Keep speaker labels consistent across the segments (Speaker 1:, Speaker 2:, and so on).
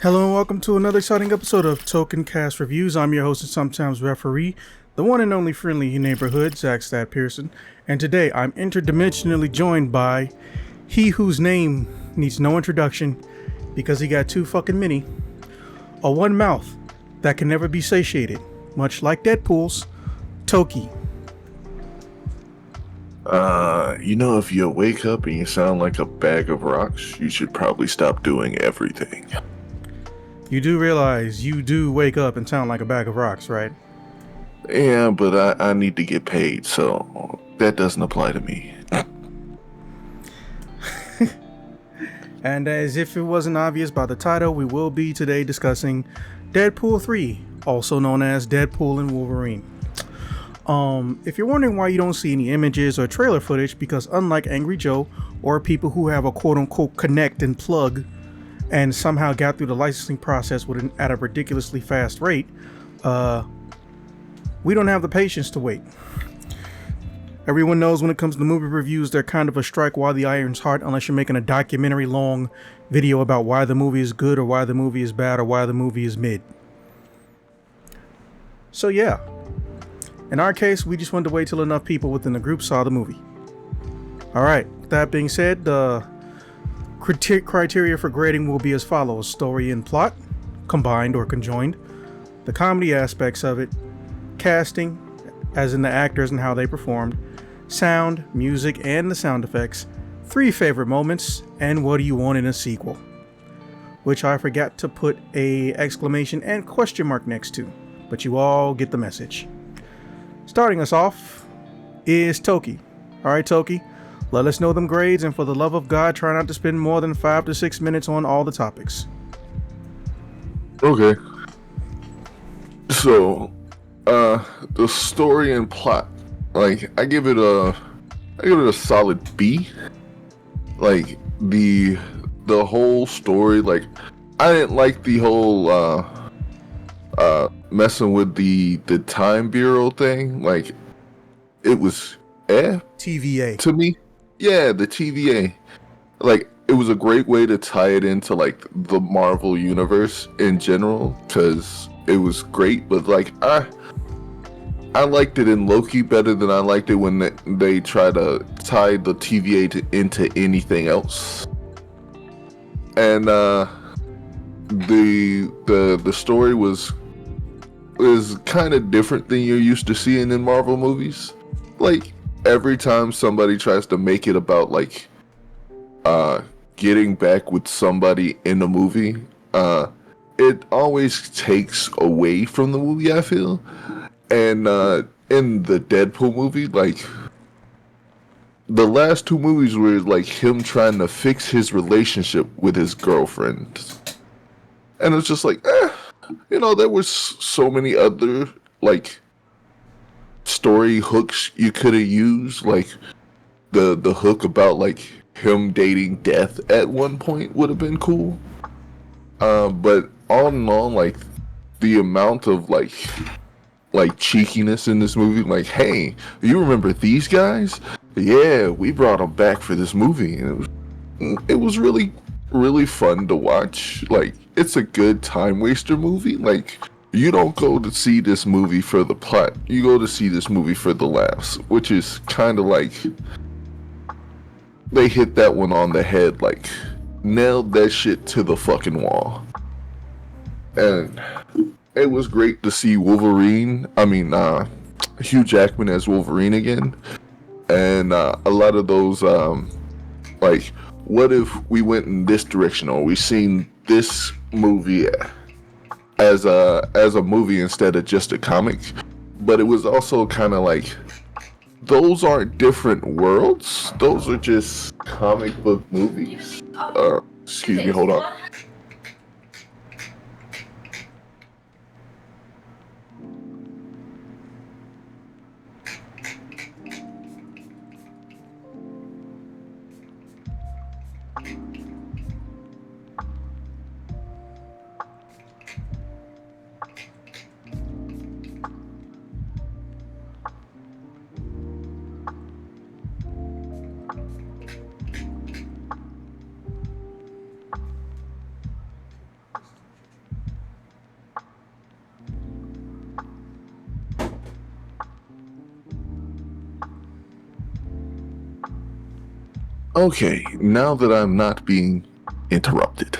Speaker 1: Hello and welcome to another exciting episode of Token Cast Reviews. I'm your host and sometimes referee, the one and only friendly neighborhood, Zach Stat Pearson. And today I'm interdimensionally joined by he whose name needs no introduction because he got too fucking many. A one mouth that can never be satiated, much like Deadpool's, Toki.
Speaker 2: If you wake up and you sound like a bag of rocks, you should probably stop doing everything.
Speaker 1: You do realize you do wake up and sound like a bag of rocks, right?
Speaker 2: Yeah, but I need to get paid, so that doesn't apply to me.
Speaker 1: And as if it wasn't obvious by the title, we will be today discussing Deadpool 3, also known as Deadpool and Wolverine. If you're wondering why you don't see any images or trailer footage, because unlike Angry Joe or people who have a quote-unquote connect and plug and somehow got through the licensing process at a ridiculously fast rate, we don't have the patience to wait. Everyone knows when it comes to movie reviews, they're kind of a strike while the iron's hot unless you're making a documentary long video about why the movie is good or why the movie is bad or why the movie is mid. So yeah, in our case, we just wanted to wait till enough people within the group saw the movie. Alright, with that being said, the criteria for grading will be as follows: story and plot, combined or conjoined, the comedy aspects of it, casting, as in the actors and how they performed, sound, music, and the sound effects, 3 favorite moments, and what do you want in a sequel? Which I forgot to put a exclamation and question mark next to, but you all get the message. Starting us off is Toki. Alright, Toki, let us know them grades, and for the love of God, try not to spend more than 5 to 6 minutes on all the topics.
Speaker 2: Okay. So, the story and plot, I give it a solid B. Like, the whole story, I didn't like the whole, messing with the time bureau thing. It was
Speaker 1: TVA.
Speaker 2: to me. Yeah, the TVA. It was a great way to tie it into the Marvel universe in general, because it was great. But I liked it in Loki better than I liked it when they try to tie the TVA into anything else. And the story was kind of different than you're used to seeing in Marvel movies. Every time somebody tries to make it about getting back with somebody in the movie, it always takes away from the movie, I feel. And in the Deadpool movie, the last 2 movies were him trying to fix his relationship with his girlfriend. And it's just there was so many other story hooks you could have used. The hook about him dating Death at one point would have been cool. But all in all, the amount of cheekiness in this movie, hey, you remember these guys? Yeah, we brought them back for this movie, and it was really, really fun to watch. It's a good time waster movie. You don't go to see this movie for the plot. You go to see this movie for the laughs, which is kind of they hit that one on the head, nailed that shit to the fucking wall. And it was great to see Hugh Jackman as Wolverine again. And a lot of those, what if we went in this direction, or we seen this movie as a movie instead of just a comic? But it was also kind of those aren't different worlds. Those are just comic book movies. Excuse me, hold on. Okay, now that I'm not being interrupted.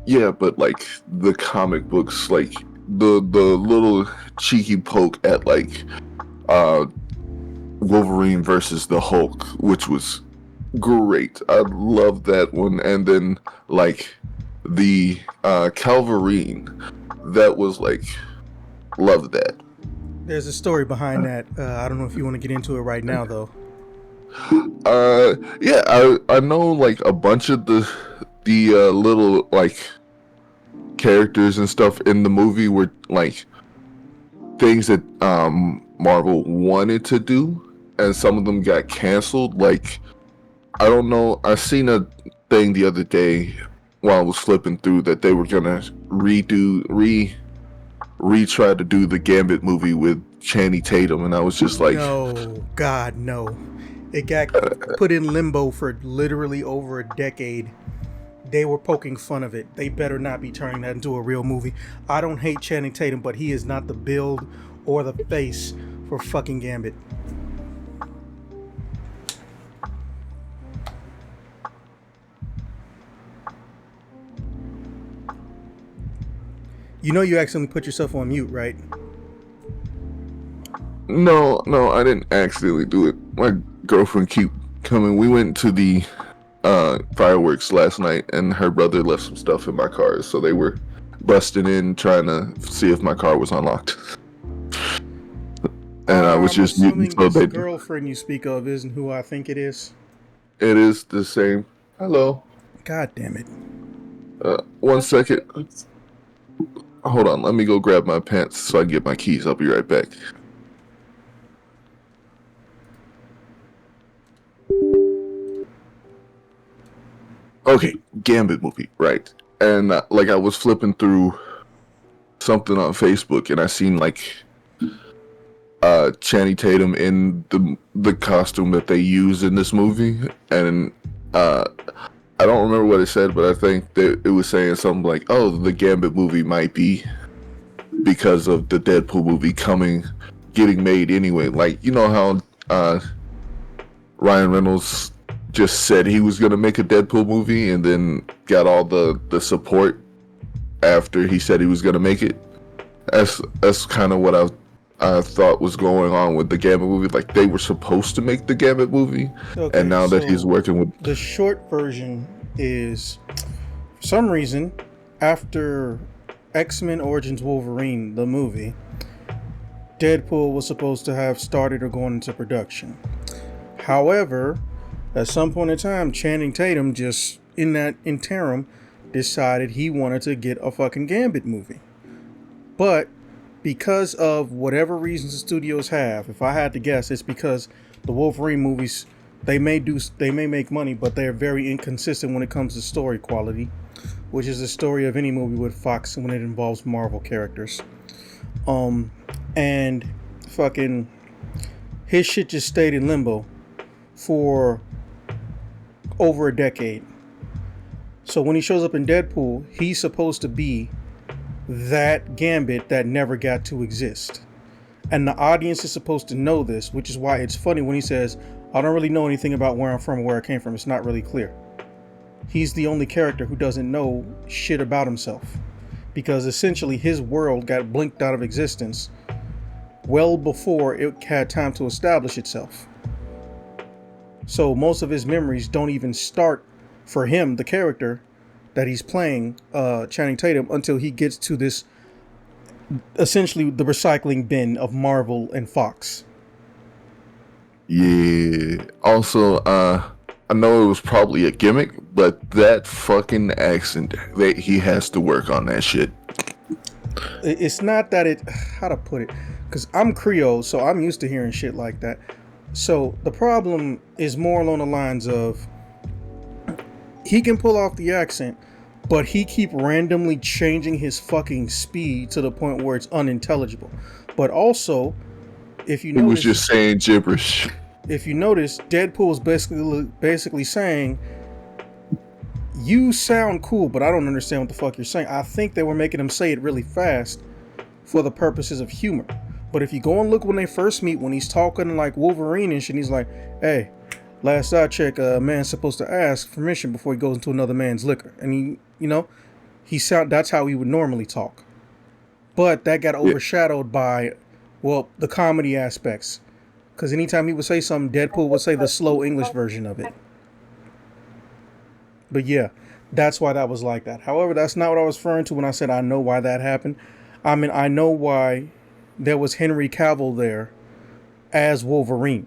Speaker 2: Yeah, but like the comic books, like the little cheeky poke at like uh Wolverine versus the Hulk, which was great. I love that one. And then like the Calvarine, that was like, love that.
Speaker 1: There's a story behind that. I don't know if you want to get into it right now, though.
Speaker 2: Yeah, I know like a bunch of the little like characters and stuff in the movie were like things that Marvel wanted to do, and some of them got canceled. Like, I don't know, I seen a thing the other day while I was flipping through that they were gonna retry to do the Gambit movie with Channing Tatum, and I was just like,
Speaker 1: No, God, no. It got put in limbo for literally over a decade. They were poking fun of it. They better not be turning that into a real movie. I don't hate Channing Tatum, but he is not the build or the face for fucking Gambit. You know you accidentally put yourself on mute, right?
Speaker 2: no, I didn't accidentally do it. My girlfriend keep coming. We went to the fireworks last night, and her brother left some stuff in my car, so they were busting in trying to see if my car was unlocked. And I was
Speaker 1: I'm
Speaker 2: just muting,
Speaker 1: assuming
Speaker 2: so
Speaker 1: this
Speaker 2: they.
Speaker 1: girlfriend you speak of isn't who I think it is.
Speaker 2: It is the same. Hello.
Speaker 1: God damn it.
Speaker 2: 1 second. Hold on. Let me go grab my pants so I can get my keys. I'll be right back. Okay, Gambit movie, right? And like I was flipping through something on Facebook, and I seen like Channing Tatum in the costume that they use in this movie, and I don't remember what it said, but I think that it was saying something like, "Oh, the Gambit movie might be because of the Deadpool movie getting made anyway." Like, you know how Ryan Reynolds just said he was gonna make a Deadpool movie and then got all the support after he said he was gonna make it. That's kind of what I thought was going on with the Gambit movie. Like, they were supposed to make the Gambit movie,
Speaker 1: Okay,
Speaker 2: and now that
Speaker 1: so
Speaker 2: he's working with
Speaker 1: the short version is, for some reason, after X-Men Origins Wolverine, the movie, Deadpool was supposed to have started or gone into production. However, at some point in time, Channing Tatum just, in that interim, decided he wanted to get a fucking Gambit movie. But because of whatever reasons the studios have, if I had to guess, it's because the Wolverine movies, they may make money, but they're very inconsistent when it comes to story quality, which is the story of any movie with Fox when it involves Marvel characters. And fucking his shit just stayed in limbo for over a decade. So when he shows up in Deadpool, he's supposed to be that Gambit that never got to exist. And the audience is supposed to know this, which is why it's funny when he says, "I don't really know anything about where I'm from or where I came from." It's not really clear. He's the only character who doesn't know shit about himself, because essentially his world got blinked out of existence well before it had time to establish itself. So most of his memories don't even start for him, the character that he's playing, Channing Tatum, until he gets to this, essentially the recycling bin of Marvel and Fox.
Speaker 2: Yeah. Also, I know it was probably a gimmick, but that fucking accent, he has to work on that shit.
Speaker 1: It's not that it, how to put it, because I'm Creole, so I'm used to hearing shit like that. So the problem is more along the lines of, he can pull off the accent, but he keep randomly changing his fucking speed to the point where it's unintelligible. But also, if you
Speaker 2: He
Speaker 1: notice,
Speaker 2: was just saying gibberish.
Speaker 1: if you notice, Deadpool is basically saying, "You sound cool, but I don't understand what the fuck you're saying." I think they were making him say it really fast for the purposes of humor. But if you go and look when they first meet, when he's talking like Wolverine and shit, he's like, "Hey, Last I check, a man's supposed to ask permission before he goes into another man's liquor, and that's how he would normally talk. But that got
Speaker 2: Yeah.
Speaker 1: overshadowed by, well, the comedy aspects. Because anytime he would say something, Deadpool would say the slow English version of it. But yeah, that's why that was like that. However, that's not what I was referring to when I said I know why that happened. I mean, I know why there was Henry Cavill there as Wolverine.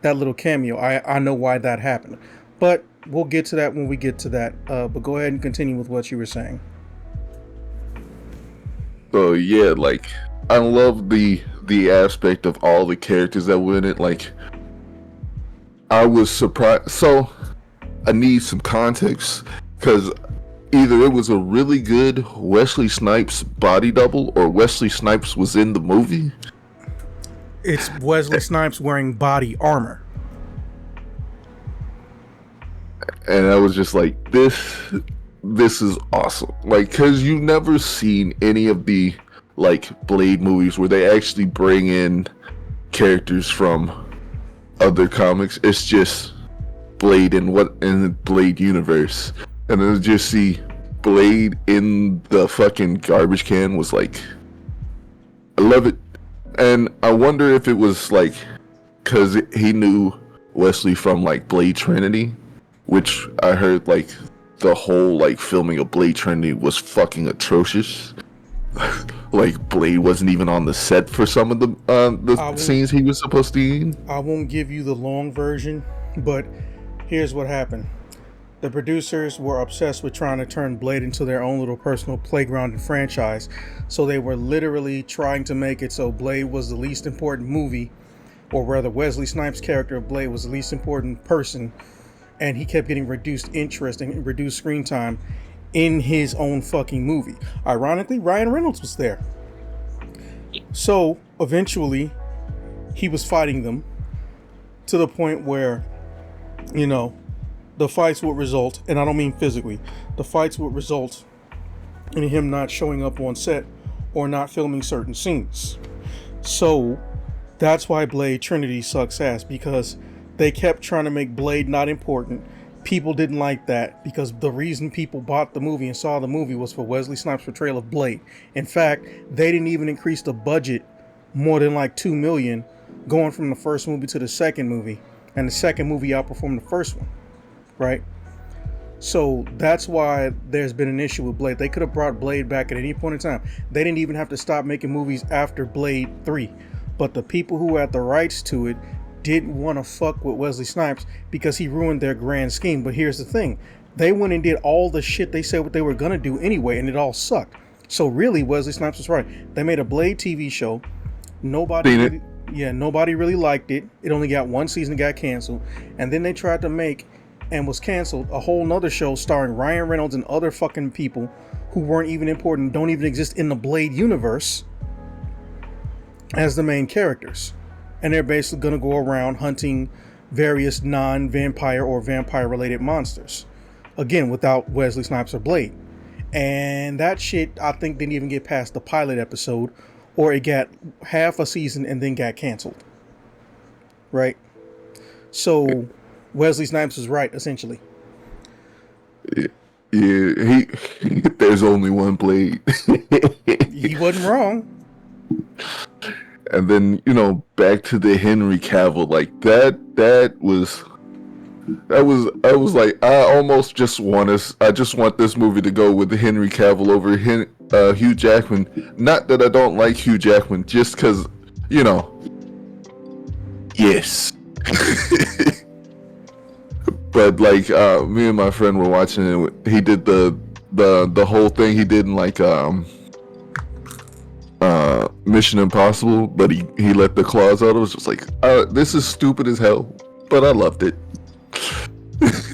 Speaker 1: That little cameo. I know why that happened. But we'll get to that when we get to that. But go ahead and continue with what you were saying.
Speaker 2: So yeah, like I love the aspect of all the characters that were in it. Like I was surprised. So I need some context because either it was a really good Wesley Snipes body double or Wesley Snipes was in the movie.
Speaker 1: It's Wesley Snipes wearing body armor.
Speaker 2: And I was just like, this is awesome. Like, cause you've never seen any of the like Blade movies where they actually bring in characters from other comics. It's just Blade in the Blade universe. And then to just see Blade in the fucking garbage can was like, I love it. And I wonder if it was like, cause he knew Wesley from like Blade Trinity, which I heard like the whole like filming of Blade Trinity was fucking atrocious. Like Blade wasn't even on the set for some of the scenes he was supposed to be in.
Speaker 1: I won't give you the long version, but here's what happened. The producers were obsessed with trying to turn Blade into their own little personal playground and franchise, so they were literally trying to make it so Blade was the least important movie, or rather Wesley Snipes' character of Blade was the least important person, and he kept getting reduced interest and reduced screen time in his own fucking movie. Ironically, Ryan Reynolds was there. So eventually he was fighting them to the point where, the fights would result, and I don't mean physically, the fights would result in him not showing up on set or not filming certain scenes. So that's why Blade Trinity sucks ass, because they kept trying to make Blade not important. People didn't like that because the reason people bought the movie and saw the movie was for Wesley Snipes' portrayal of Blade. In fact, they didn't even increase the budget more than like $2 million going from the first movie to the second movie, and the second movie outperformed the first one, right? So that's why there's been an issue with Blade. They could have brought Blade back at any point in time. They didn't even have to stop making movies after Blade 3, but the people who had the rights to it didn't want to fuck with Wesley Snipes because he ruined their grand scheme. But here's the thing, they went and did all the shit they said what they were gonna do anyway, and it all sucked. So really, Wesley Snipes was right. They made a Blade TV show. Nobody really liked it. It only got one season and got canceled. And then they tried to make, and was canceled, a whole nother show starring Ryan Reynolds and other fucking people who weren't even important, don't even exist in the Blade universe, as the main characters. And they're basically going to go around hunting various non-vampire or vampire-related monsters. Again, without Wesley Snipes or Blade. And that shit, I think, didn't even get past the pilot episode, or it got half a season and then got canceled. Right? So Wesley Snipes was right, essentially.
Speaker 2: Yeah, there's only one Blade.
Speaker 1: He wasn't wrong.
Speaker 2: And then, back to the Henry Cavill, like that was I was like, I just want this movie to go with Henry Cavill over Hugh Jackman. Not that I don't like Hugh Jackman, just because, yes. But like, me and my friend were watching it. He did the whole thing he did in like Mission Impossible, but he let the claws out. I was just like, this is stupid as hell, but I loved it.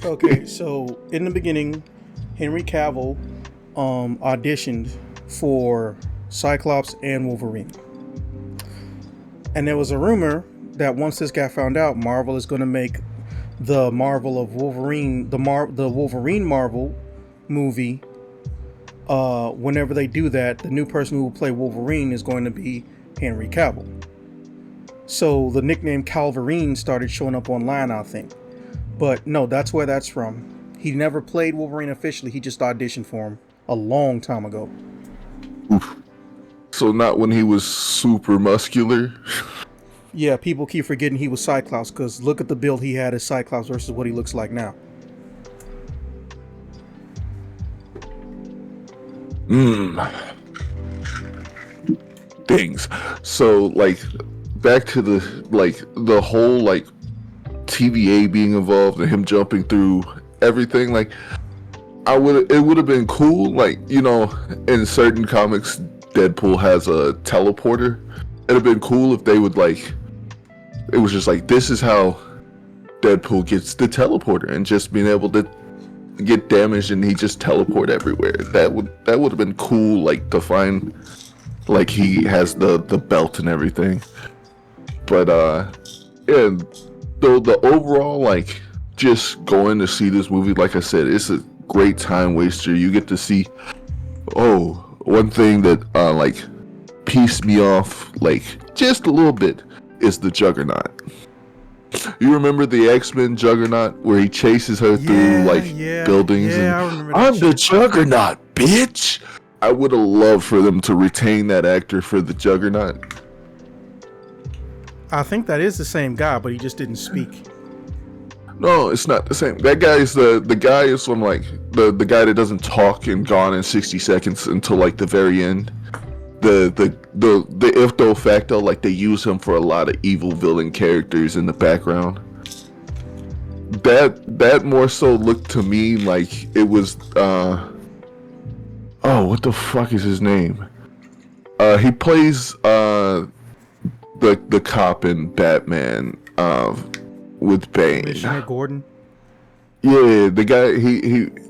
Speaker 1: Okay, so in the beginning, Henry Cavill auditioned for Cyclops and Wolverine, and there was a rumor that once this got found out, Marvel is going to make the Marvel of Wolverine, the Wolverine Marvel movie. Whenever they do that, the new person who will play Wolverine is going to be Henry Cavill. So the nickname Calverine started showing up online, I think. But no, that's where that's from. He never played Wolverine officially. He just auditioned for him a long time ago.
Speaker 2: Oof. So not when he was super muscular.
Speaker 1: Yeah, people keep forgetting he was Cyclops because look at the build he had as Cyclops versus what he looks like now.
Speaker 2: Things. So like back to the whole like TVA being involved and him jumping through everything, like it would have been cool, like, you know, in certain comics Deadpool has a teleporter. It'd have been cool if they would like, it was just like, this is how Deadpool gets the teleporter, and just being able to get damaged and he just teleport everywhere. That would have been cool, like to find, like he has the belt and everything. But yeah, the overall, like, just going to see this movie, like I said, it's a great time waster. You get to see, oh, one thing that like pieced me off like just a little bit is the Juggernaut. You remember the X-Men Juggernaut where he chases her through like buildings?
Speaker 1: Yeah,
Speaker 2: and
Speaker 1: I remember that
Speaker 2: I'm the
Speaker 1: shit.
Speaker 2: Juggernaut, bitch. I would have loved for them to retain that actor for the Juggernaut.
Speaker 1: I think that is the same guy, but he just didn't speak.
Speaker 2: No, it's not the same. That guy is the guy is from like the guy that doesn't talk and gone in 60 seconds until like the very end. The if though facto, like they use him for a lot of evil villain characters in the background. That more so looked to me like it was oh, what the fuck is his name? He plays the cop in Batman with Bane.
Speaker 1: Commissioner Gordon.
Speaker 2: Yeah, the guy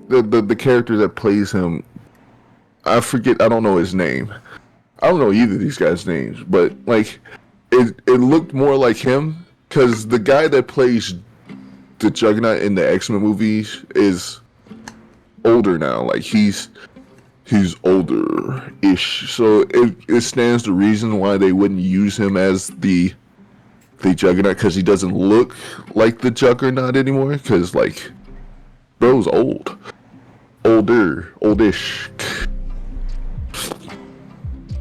Speaker 2: the character that plays him, I forget, I don't know his name. I don't know either of these guys' names, but like it looked more like him, because the guy that plays the Juggernaut in the X-Men movies is older now. Like he's older-ish, so it stands to reason why they wouldn't use him as the Juggernaut, because he doesn't look like the Juggernaut anymore, because like bro's oldish.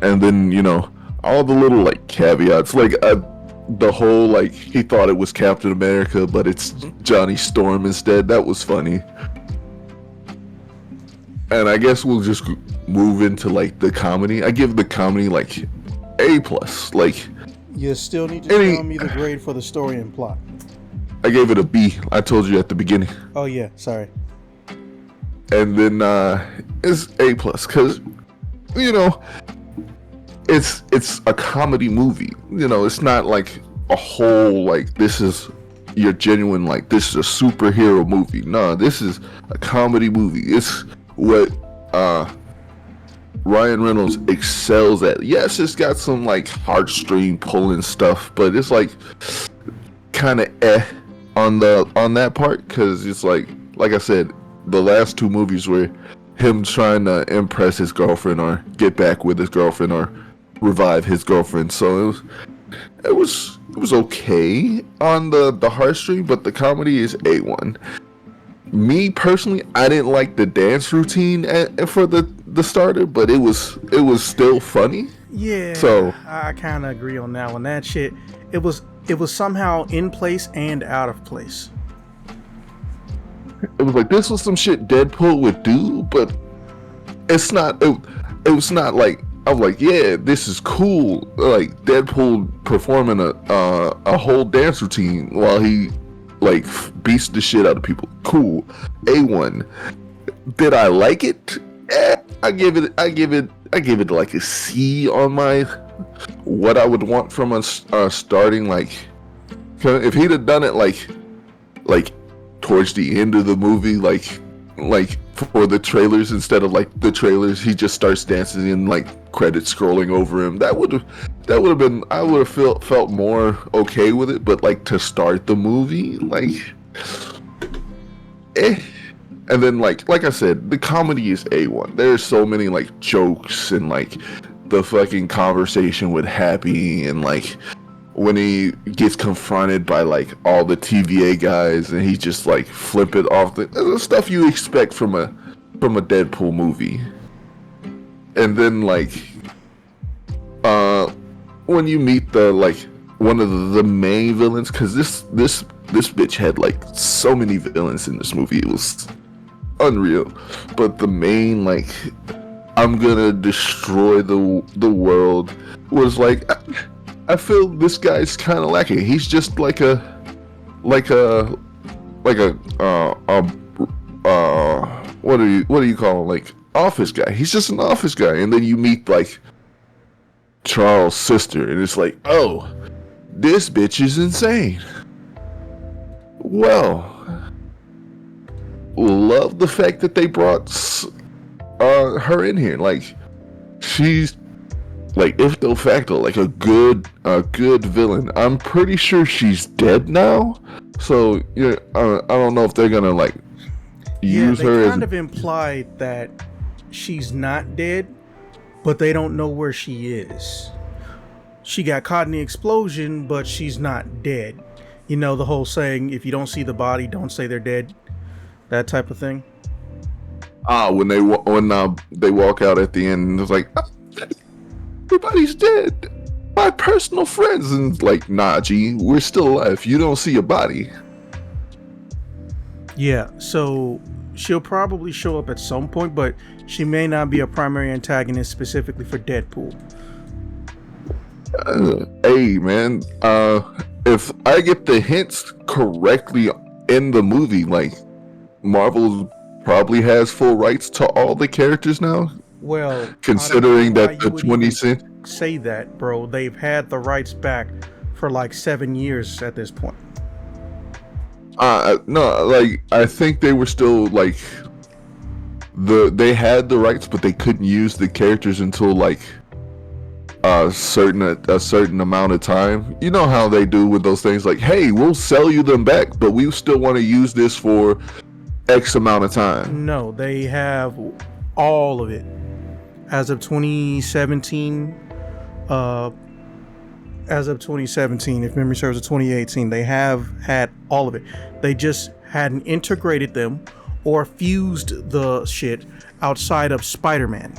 Speaker 2: And then, you know, all the little like caveats, like the whole like he thought it was Captain America but it's Johnny Storm instead. That was funny. And I guess we'll just move into like the comedy. I give the comedy like A+. Like,
Speaker 1: You still need to tell me the grade for the story and plot.
Speaker 2: I gave it a B. I told you at the beginning.
Speaker 1: Oh yeah, sorry.
Speaker 2: And then it's A+, because, you know, it's a comedy movie. You know, it's not like a whole like this is your genuine like this is a superhero movie. No, this is a comedy movie. It's what Ryan Reynolds excels at. Yes, it's got some like heartstring pulling stuff, but it's like kind of on that part, because it's like I said, the last two movies were him trying to impress his girlfriend or get back with his girlfriend or revive his girlfriend. So it was okay on the heartstring, but the comedy is A1. Me personally, I didn't like the dance routine for the starter, but it was still funny.
Speaker 1: Yeah,
Speaker 2: so
Speaker 1: I kind of agree on that one. That shit, it was somehow in place and out of place.
Speaker 2: It was like, this was some shit Deadpool would do, but it's not. It was not like, I was like, yeah, this is cool. Like Deadpool performing a whole dance routine while he like beats the shit out of people. Cool. A1. Did I like it? I give it like a C on my what I would want from a starting, like, if he'd have done it like towards the end of the movie, like for the trailers, instead of like the trailers he just starts dancing and like credits scrolling over him, that would have been, I would have felt more okay with it. But like to start the movie, like and then like I said, the comedy is A1. There's so many like jokes, and like the fucking conversation with Happy, and like when he gets confronted by like all the TVA guys and he just like flip it off the stuff you expect from a Deadpool movie. And then like when you meet the like one of the main villains, because this bitch had like so many villains in this movie, it was unreal. But the main like I'm gonna destroy the world was like I feel this guy's kind of lacking. He's just like a what do you call him? Like office guy. He's just an office guy, and then you meet like Charles' sister, and it's like, oh, this bitch is insane. Well, love the fact that they brought her in here. Like she's like if de facto like a good villain. I'm pretty sure she's dead now, so yeah, I don't know if they're gonna like use her.
Speaker 1: They kind of implied that she's not dead, but they don't know where she is. She got caught in the explosion, but she's not dead. You know the whole saying, if you don't see the body, don't say they're dead. That type of thing.
Speaker 2: When they walk out at the end, it's like, everybody's dead. My personal friends, and like, nah, G, we're still alive. You don't see a body.
Speaker 1: Yeah, so she'll probably show up at some point, but she may not be a primary antagonist specifically for Deadpool.
Speaker 2: Hey, man, if I get the hints correctly in the movie, like, Marvel probably has full rights to all the characters now.
Speaker 1: Well,
Speaker 2: considering that the 20 cent
Speaker 1: say that, bro, they've had the rights back for like 7 years at this point.
Speaker 2: No, like I think they were still like they had the rights, but they couldn't use the characters until like a certain amount of time. You know how they do with those things, like, hey, we'll sell you them back, but we still want to use this for X amount of time.
Speaker 1: No, they have all of it. As of 2017, if memory serves, of 2018, they have had all of it. They just hadn't integrated them or fused the shit outside of Spider-Man.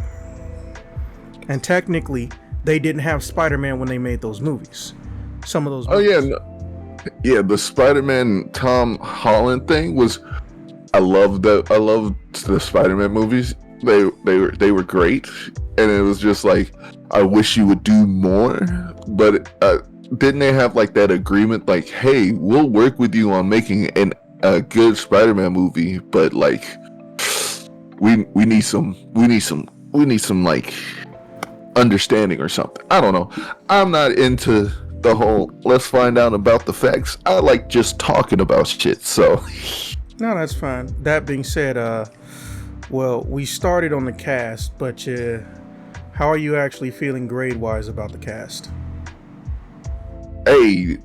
Speaker 1: And technically, they didn't have Spider-Man when they made those movies. Some of those movies.
Speaker 2: Yeah, the Spider-Man Tom Holland thing was, I loved the Spider-Man movies. They were great, and it was just like, I wish you would do more. But didn't they have like that agreement, like, hey, we'll work with you on making a good Spider-Man movie, but like we need some like understanding or something. I don't know. I'm not into the whole let's find out about the facts. I like just talking about shit. So
Speaker 1: no, that's fine. That being said, well, we started on the cast, but how are you actually feeling grade-wise about the cast?
Speaker 2: Hey,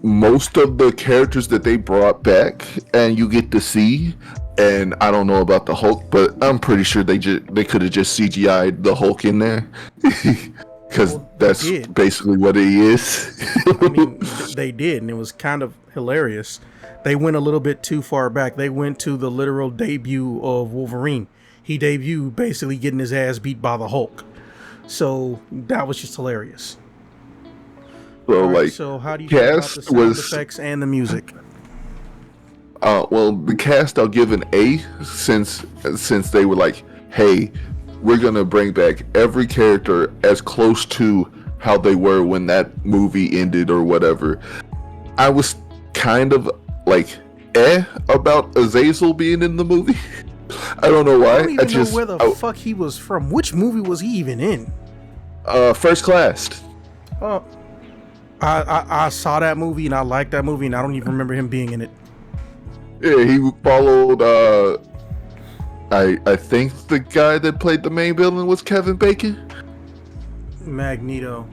Speaker 2: most of the characters that they brought back and you get to see, and I don't know about the Hulk, but I'm pretty sure they could have just CGI'd the Hulk in there. Because that's basically what he is.
Speaker 1: I mean, they did, and it was kind of hilarious. They went a little bit too far back. They went to the literal debut of Wolverine. He debuted basically getting his ass beat by the Hulk. So that was just hilarious.
Speaker 2: So,
Speaker 1: right,
Speaker 2: like,
Speaker 1: so how do you feel about the sound effects and the music?
Speaker 2: Well, the cast I'll give an A, since they were like, hey, we're gonna bring back every character as close to how they were when that movie ended or whatever. I was kind of like about Azazel being in the movie. I don't know why.
Speaker 1: I don't even know where the fuck he was from. Which movie was he even in?
Speaker 2: First Class.
Speaker 1: I saw that movie and I liked that movie and I don't even remember him being in it.
Speaker 2: Yeah, he followed I think the guy that played the main villain was Kevin Bacon.
Speaker 1: Magneto.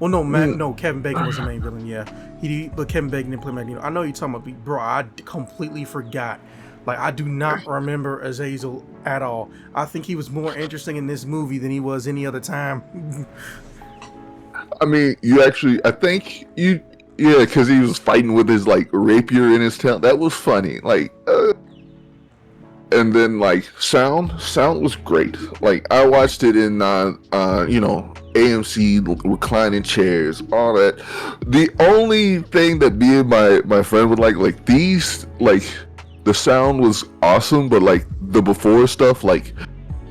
Speaker 1: No, Kevin Bacon was the main villain, yeah. But Kevin Bacon didn't play Magneto. I know you're talking about, bro, I completely forgot. Like, I do not remember Azazel at all. I think he was more interesting in this movie than he was any other time.
Speaker 2: I mean, you actually, I think you, yeah, because he was fighting with his like rapier in his tail. That was funny. Like, and then like sound was great. Like I watched it in AMC reclining chairs, all that. The only thing that me and my friend would like these like the sound was awesome, but like the before stuff, like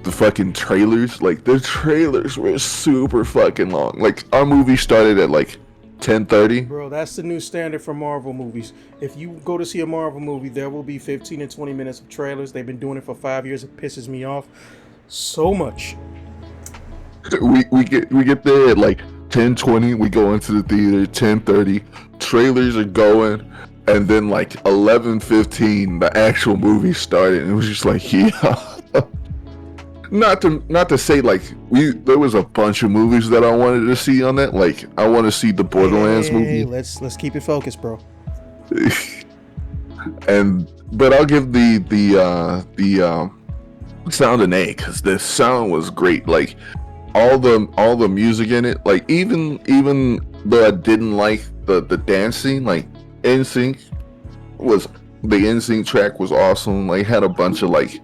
Speaker 2: the fucking trailers, like the trailers were super fucking long. Like our movie started at like 10:30.
Speaker 1: Bro, that's the new standard for Marvel movies. If you go to see a Marvel movie, there will be 15 to 20 minutes of trailers. They've been doing it for 5 years. It pisses me off so much.
Speaker 2: We get there at like 10:20. We go into the theater 10:30. Trailers are going, and then like 11:15, the actual movie started. And it was just like, yeah. Not to say like there was a bunch of movies that I wanted to see on that. Like I want to see the Borderlands movie.
Speaker 1: Let's keep it focused, bro.
Speaker 2: But I'll give the sound an A because the sound was great. Like all the music in it. Like even though I didn't like the dancing, like NSYNC track was awesome. Like had a bunch of like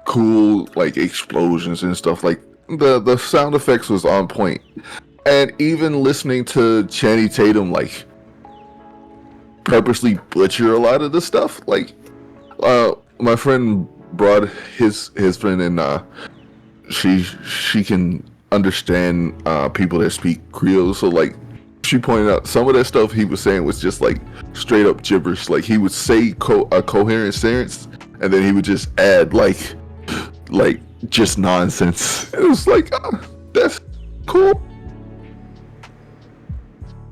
Speaker 2: cool like explosions and stuff. Like the sound effects was on point. And even listening to Channing Tatum like purposely butcher a lot of the stuff, like my friend brought his friend, and she can understand people that speak Creole, so like she pointed out some of that stuff he was saying was just like straight up gibberish. Like he would say a coherent sentence and then he would just add like just nonsense. It was like, that's cool.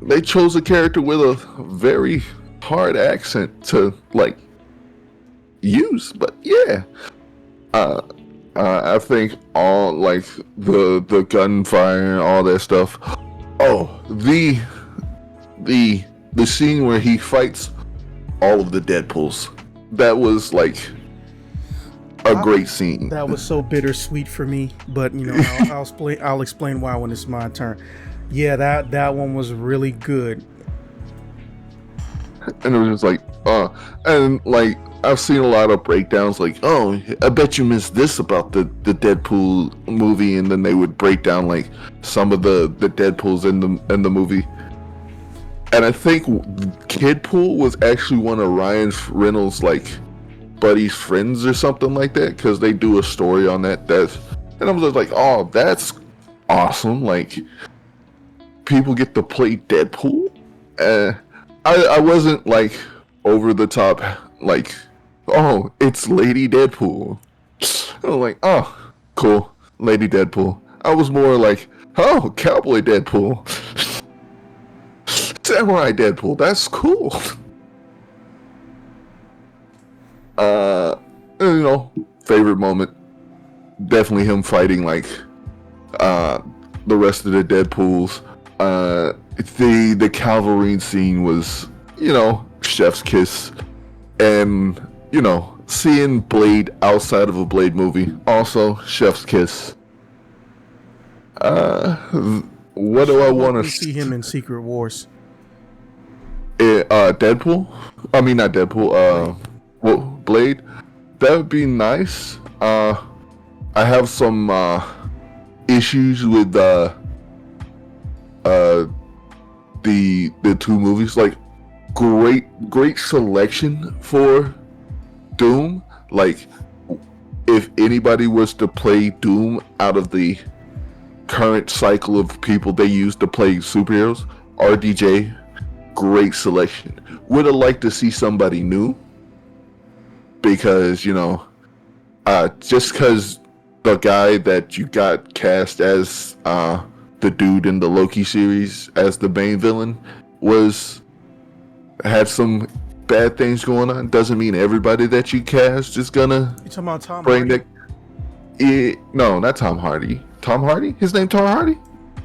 Speaker 2: They chose a character with a very hard accent to like use, but yeah. I think all like the gunfire and all that stuff. Oh, the scene where he fights all of the Deadpools. That was like a great scene.
Speaker 1: That was so bittersweet for me, but you know, I'll explain why when it's my turn. Yeah, that one was really good.
Speaker 2: And it was just like, and like I've seen a lot of breakdowns like, oh, I bet you missed this about the Deadpool movie, and then they would break down like some of the Deadpools in the movie. And I think Kidpool was actually one of Ryan Reynolds' like buddy's friends or something like that, because they do a story on that. And I was just like, oh, that's awesome. Like people get to play Deadpool. I wasn't like over the top like, oh, it's Lady Deadpool. I was like, oh, cool, Lady Deadpool. I was more like, oh, Cowboy Deadpool. Samurai Deadpool, that's cool. You know, favorite moment, definitely him fighting like the rest of the Deadpools. The Calverine scene was, you know, chef's kiss. And, you know, seeing Blade outside of a Blade movie, also chef's kiss. What do I want to
Speaker 1: see him in Secret Wars?
Speaker 2: Deadpool? I mean, not Deadpool. Blade. That would be nice. I have some issues with the two movies. Like, great selection for Doom. Like, if anybody was to play Doom out of the current cycle of people they use to play superheroes, RDJ, great selection. Would have liked to see somebody new, because, you know, just because the guy that you got cast as the dude in the Loki series as the main villain had some bad things going on, doesn't mean everybody that you cast is gonna.
Speaker 1: You talking about Tom
Speaker 2: bring
Speaker 1: Hardy?
Speaker 2: No, not Tom Hardy. Tom Hardy? His name Tom Hardy?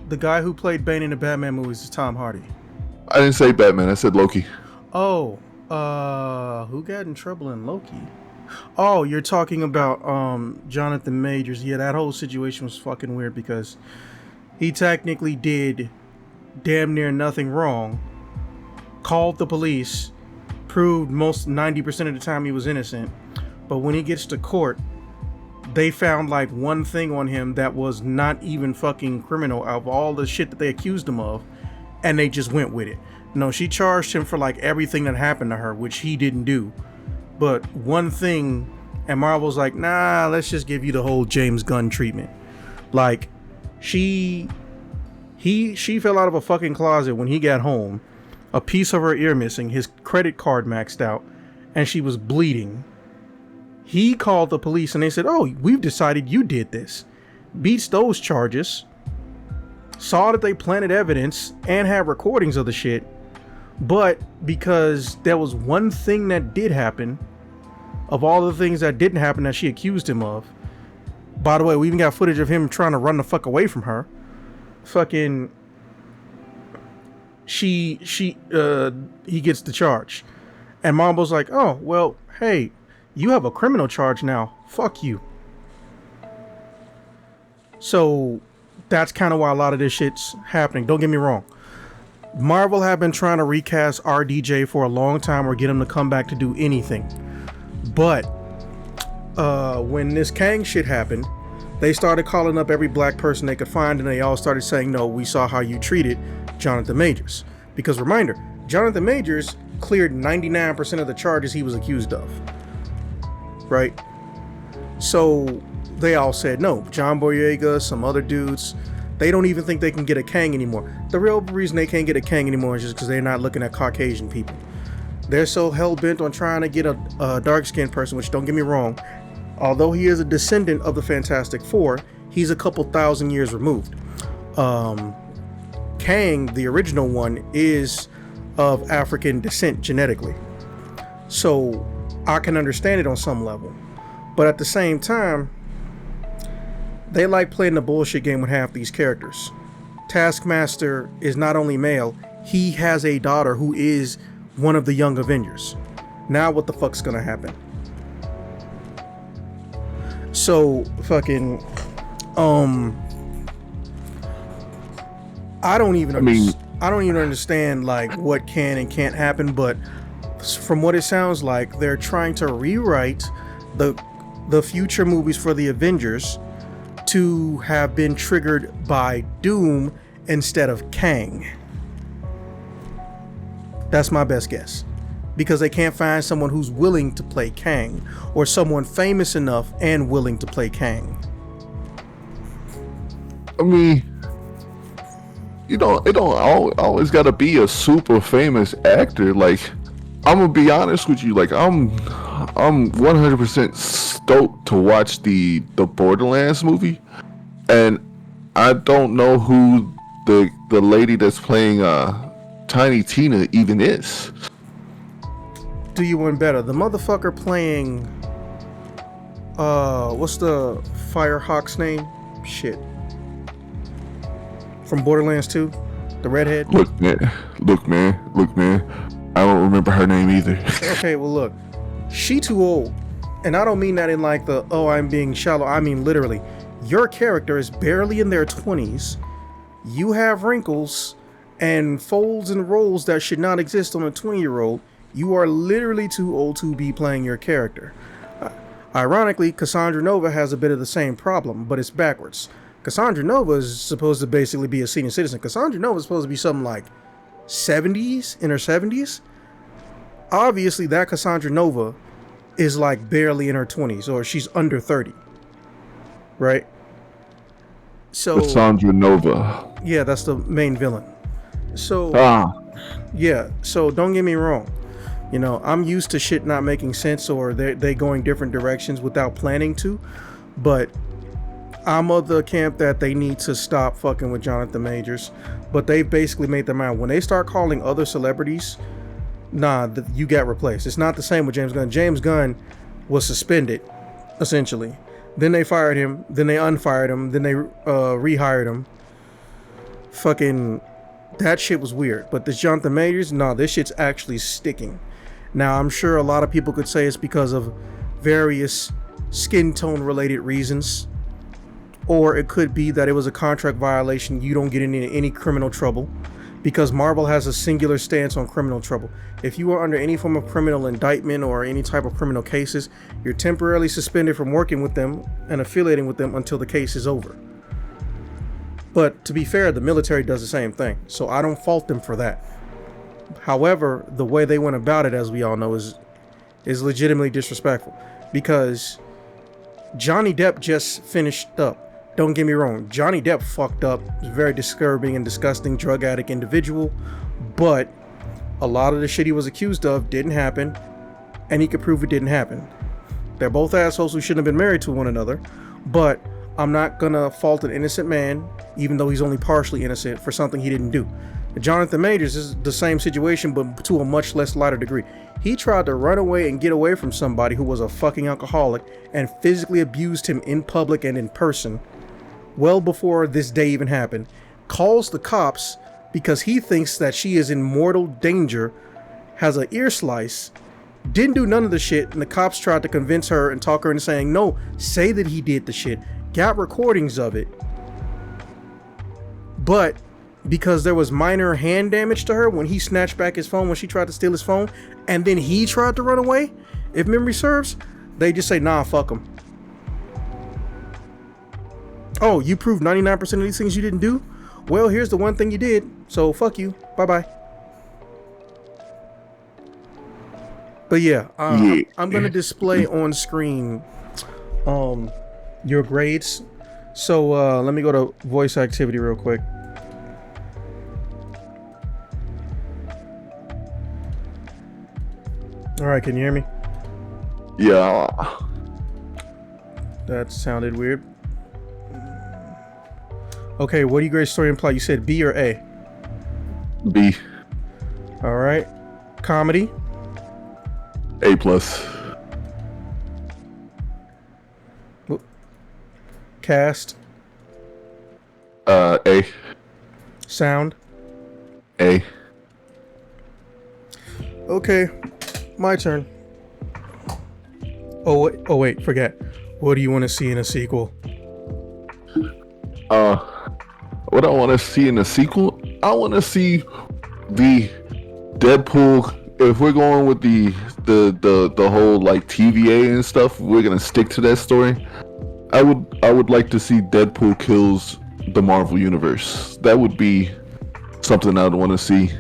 Speaker 1: The guy who played Bane in the Batman movies is Tom Hardy.
Speaker 2: I didn't say Batman. I said Loki.
Speaker 1: Oh, who got in trouble in Loki? Oh, you're talking about Jonathan Majors. Yeah, that whole situation was fucking weird because he technically did damn near nothing wrong, called the police, proved most 90% of the time he was innocent, but when he gets to court, they found like one thing on him that was not even fucking criminal out of all the shit that they accused him of, and they just went with it. No, she charged him for like everything that happened to her, which he didn't do. But one thing, and Marvel's like, nah, let's just give you the whole James Gunn treatment. Like, she fell out of a fucking closet when he got home, a piece of her ear missing, his credit card maxed out, and she was bleeding. He called the police and they said, oh, we've decided you did this. Beats those charges. Saw that they planted evidence and had recordings of the shit. But because there was one thing that did happen, of all the things that didn't happen that she accused him of. By the way, we even got footage of him trying to run the fuck away from her. Fucking, he gets the charge. And Marvel's like, oh, well, hey, you have a criminal charge now. Fuck you. So that's kind of why a lot of this shit's happening. Don't get me wrong. Marvel have been trying to recast RDJ for a long time or get him to come back to do anything. But when this Kang shit happened, they started calling up every black person they could find, and they all started saying, no, we saw how you treated Jonathan Majors. Because reminder, Jonathan Majors cleared 99% of the charges he was accused of. Right? So they all said no. John Boyega, some other dudes, they don't even think they can get a Kang anymore. The real reason they can't get a Kang anymore is just because they're not looking at Caucasian people. They're so hell-bent on trying to get a dark-skinned person, which, don't get me wrong, although he is a descendant of the Fantastic Four, he's a couple thousand years removed. Kang, the original one, is of African descent genetically. So I can understand it on some level. But at the same time, they like playing the bullshit game with half these characters. Taskmaster is not only male, he has a daughter who is one of the Young Avengers. Now what the fuck's gonna happen? So fucking I don't even understand like what can and can't happen, but from what it sounds like, they're trying to rewrite the future movies for the Avengers to have been triggered by Doom instead of Kang. That's my best guess. Because they can't find someone who's willing to play Kang, or someone famous enough and willing to play Kang.
Speaker 2: I mean, it don't always gotta be a super famous actor. Like, I'm gonna be honest with you, like I'm 100% stoked to watch the Borderlands movie, and I don't know who the lady that's playing Tiny Tina even is.
Speaker 1: Do you one better? The motherfucker playing what's the Firehawk's name? Shit. From Borderlands 2? The redhead?
Speaker 2: Look man. I don't remember her name either.
Speaker 1: Okay, well look. She too old. And I don't mean that in like the, oh, I'm being shallow. I mean literally. Your character is barely in their 20s. You have wrinkles and folds and rolls that should not exist on a 20-year-old. You are literally too old to be playing your character. Ironically, Cassandra Nova has a bit of the same problem, but it's backwards. Cassandra Nova is supposed to basically be a senior citizen. Cassandra Nova is supposed to be something like 70s, in her 70s. Obviously, that Cassandra Nova is like barely in her 20s, or she's under 30. Right? So
Speaker 2: Cassandra Nova.
Speaker 1: Yeah, that's the main villain. So yeah, so don't get me wrong. You know, I'm used to shit not making sense, or they going different directions without planning to, but I'm of the camp that they need to stop fucking with Jonathan Majors. But they've basically made their mind. When they start calling other celebrities, you get replaced. It's not the same with James Gunn. James Gunn was suspended, essentially. Then they fired him, then they unfired him, then they rehired him. Fucking, that shit was weird. But this Jonathan Majors, this shit's actually sticking. Now, I'm sure a lot of people could say it's because of various skin tone related reasons, or it could be that it was a contract violation. You don't get into any criminal trouble. because Marvel has a singular stance on criminal trouble. If you are under any form of criminal indictment or any type of criminal cases, you're temporarily suspended from working with them and affiliating with them until the case is over. But to be fair, the military does the same thing, so I don't fault them for that. However, the way they went about it, as we all know, is legitimately disrespectful, because Johnny Depp just finished up. Don't get me wrong, Johnny Depp fucked up. He's a very disturbing and disgusting drug addict individual, but a lot of the shit he was accused of didn't happen, and he could prove it didn't happen. They're both assholes who shouldn't have been married to one another, but I'm not gonna fault an innocent man, even though he's only partially innocent, for something he didn't do. Jonathan Majors is the same situation, but to a much less lighter degree. He tried to run away and get away from somebody who was a fucking alcoholic and physically abused him in public and in person well before this day even happened, calls the cops because he thinks that she is in mortal danger, has an ear slice, didn't do none of the shit, and the cops tried to convince her and talk her into saying, no, say that he did the shit, got recordings of it, but because there was minor hand damage to her when he snatched back his phone when she tried to steal his phone, and then he tried to run away, if memory serves, they just say, nah, fuck him. Oh, you proved 99% of these things you didn't do? Well, here's the one thing you did, so fuck you. Bye-bye. But yeah, I'm going to display on screen your grades. So let me go to voice activity real quick. All right, can you hear me?
Speaker 2: Yeah.
Speaker 1: That sounded weird. Okay, what do you grade story and plot? You said B or A?
Speaker 2: B.
Speaker 1: All right. Comedy?
Speaker 2: A plus.
Speaker 1: Cast?
Speaker 2: A.
Speaker 1: Sound?
Speaker 2: A.
Speaker 1: Okay, my turn. Oh wait, forget. What do you want to see in a sequel?
Speaker 2: What I want to see in a sequel, I want to see the Deadpool. If we're going with the whole like TVA and stuff, we're gonna stick to that story. I would like to see Deadpool kills the Marvel Universe. That would be something I'd want to see,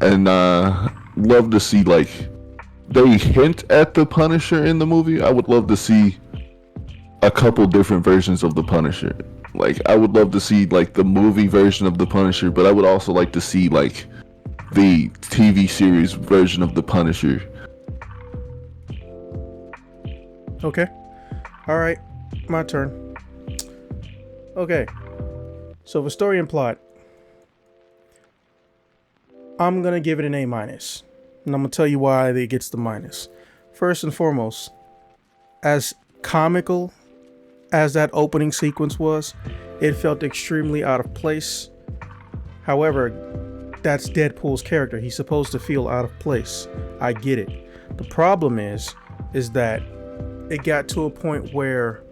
Speaker 2: and love to see like they hint at the Punisher in the movie. I would love to see a couple different versions of the Punisher. Like, I would love to see like the movie version of the Punisher, but I would also like to see like the TV series version of the Punisher.
Speaker 1: Okay. All right, my turn. Okay. So for story and plot, I'm gonna give it an A minus, and I'm gonna tell you why it gets the minus. First and foremost, as comical as that opening sequence was, it felt extremely out of place. However, that's Deadpool's character. He's supposed to feel out of place. I get it. The problem is that it got to a point where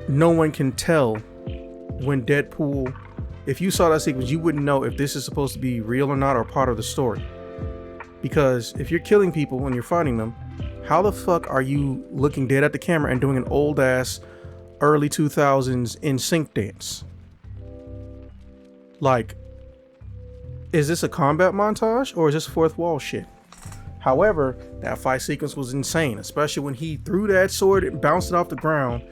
Speaker 1: no one can tell when Deadpool, if you saw that sequence, you wouldn't know if this is supposed to be real or not, or part of the story. Because if you're killing people and you're fighting them, how the fuck are you looking dead at the camera and doing an old ass early 2000s in sync dance? Like, is this a combat montage or is this fourth wall shit? However, that fight sequence was insane, especially when he threw that sword and bounced it off the ground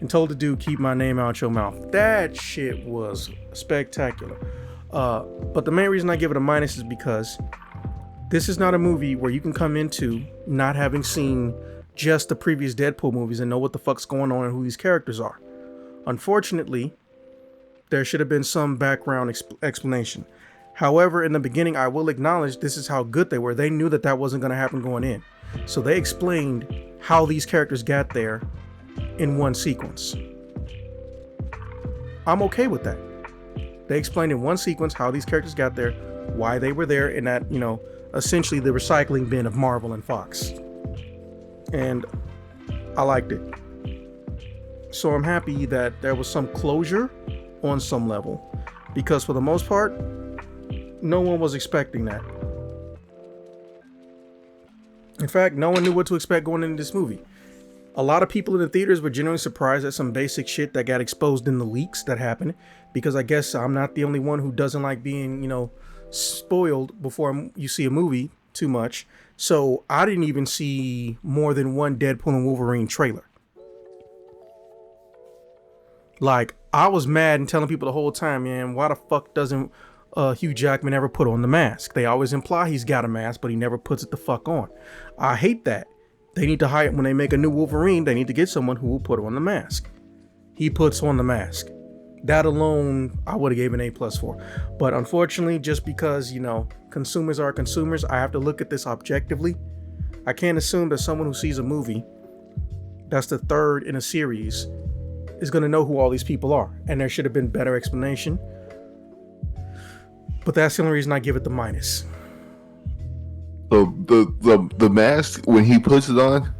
Speaker 1: and told the dude, keep my name out your mouth. That shit was spectacular. But the main reason I give it a minus is because this is not a movie where you can come into not having seen just the previous Deadpool movies and know what the fuck's going on and who these characters are. Unfortunately, there should have been some background explanation. However, in the beginning, I will acknowledge this is how good they were. They knew that that wasn't going to happen going in. So they explained how these characters got there in one sequence. I'm okay with that. They explained in one sequence how these characters got there, why they were there in that, essentially the recycling bin of Marvel and Fox. And I liked it. So I'm happy that there was some closure on some level, because for the most part, No one was expecting that. In fact, no one knew what to expect going into this movie. A lot of people in the theaters were genuinely surprised at some basic shit that got exposed in the leaks that happened, because I guess I'm not the only one who doesn't like being, spoiled before you see a movie too much. So I didn't even see more than one Deadpool and Wolverine trailer. Like, I was mad and telling people the whole time, man, why the fuck doesn't Hugh Jackman ever put on the mask? They always imply he's got a mask, but he never puts it the fuck on. I hate that. They need to hire, when they make a new Wolverine, they need to get someone who will put on the mask. He puts on the mask. That alone, I would have gave an A+ for. But unfortunately, just because, consumers are consumers, I have to look at this objectively. I can't assume that someone who sees a movie that's the third in a series is going to know who all these people are. And there should have been better explanation. But that's the only reason I give it the minus.
Speaker 2: So the mask, when he puts it on,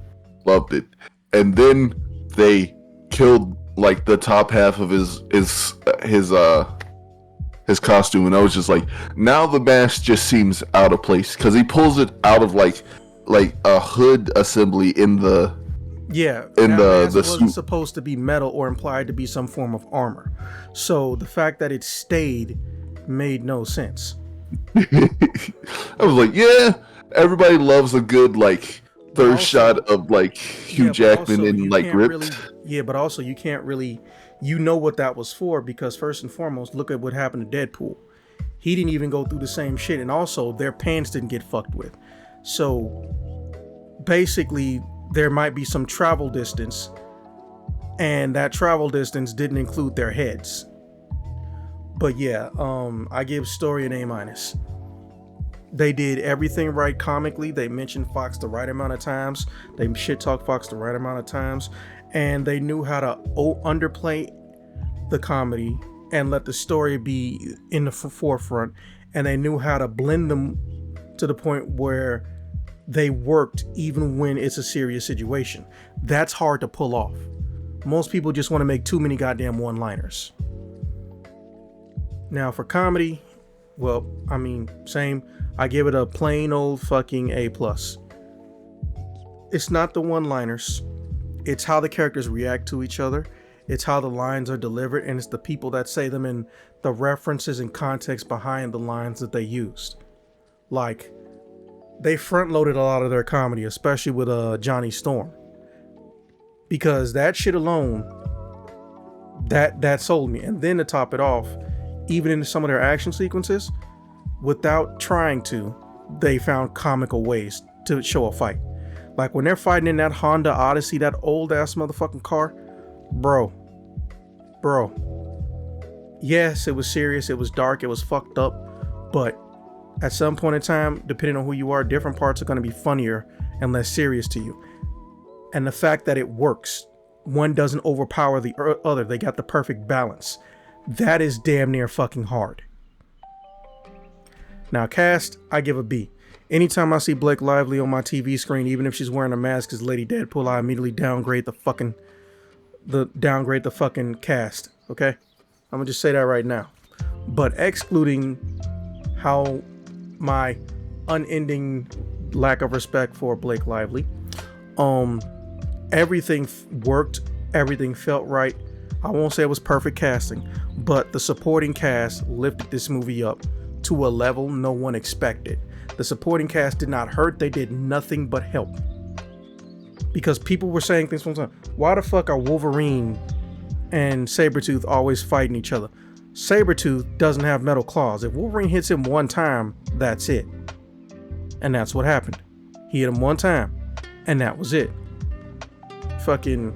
Speaker 2: loved it. And then they killed like the top half of his costume, and I was just like, now the mask just seems out of place, because he pulls it out of like a hood assembly in the
Speaker 1: the
Speaker 2: suit.
Speaker 1: wasn't supposed to be metal or implied to be some form of armor. So the fact that it stayed made no sense.
Speaker 2: I was like, yeah, everybody loves a good third shot of Hugh Jackman in ripped.
Speaker 1: But also you can't really, what that was for, because first and foremost, look at what happened to Deadpool. He didn't even go through the same shit, and also their pants didn't get fucked with. So basically, there might be some travel distance, and that travel distance didn't include their heads. But yeah, I give story an A-. They did everything right comically. They mentioned Fox the right amount of times. They shit talked Fox the right amount of times. And they knew how to underplay the comedy and let the story be in the forefront. And they knew how to blend them to the point where they worked even when it's a serious situation. That's hard to pull off. Most people just want to make too many goddamn one-liners. Now for comedy, well, same. I give it a plain old fucking A+. It's not the one-liners. It's how the characters react to each other. It's how the lines are delivered, and it's the people that say them and the references and context behind the lines that they used. Like, they front-loaded a lot of their comedy, especially with Johnny Storm. Because that shit alone, that sold me. And then to top it off, even in some of their action sequences, without trying to, they found comical ways to show a fight. Like when they're fighting in that Honda Odyssey, that old ass motherfucking car, bro. Yes, it was serious, it was dark, it was fucked up, but at some point in time, depending on who you are, different parts are going to be funnier and less serious to you. And the fact that it works, one doesn't overpower the other, they got the perfect balance. That is damn near fucking hard. Now cast, I give a B. Anytime I see Blake Lively on my TV screen, even if she's wearing a mask as Lady Deadpool, I immediately downgrade the fucking cast. Okay, I'm gonna just say that right now. But excluding how my unending lack of respect for Blake Lively, everything worked, everything felt right. I won't say it was perfect casting, but the supporting cast lifted this movie up to a level no one expected. The supporting cast did not hurt, they did nothing but help. Because people were saying things from the time, why the fuck are Wolverine and Sabretooth always fighting each other? Sabretooth doesn't have metal claws. If Wolverine hits him one time, that's it. And that's what happened. He hit him one time, and that was it. Fucking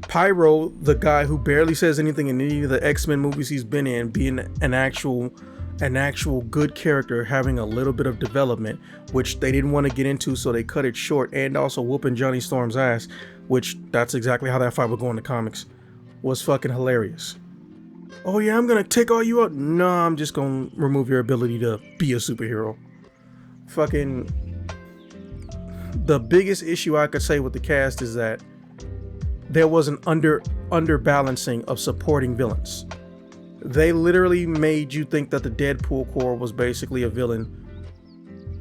Speaker 1: Pyro, the guy who barely says anything in any of the X-Men movies he's been in, being an actual good character, having a little bit of development, which they didn't want to get into, so they cut it short, and also whooping Johnny Storm's ass, which that's exactly how that fight would go in the comics, was fucking hilarious. Oh yeah, I'm gonna take all you out. No, I'm just gonna remove your ability to be a superhero. Fucking the biggest issue I could say with the cast is that there was an underbalancing of supporting villains. They literally made you think that the Deadpool Corps was basically a villain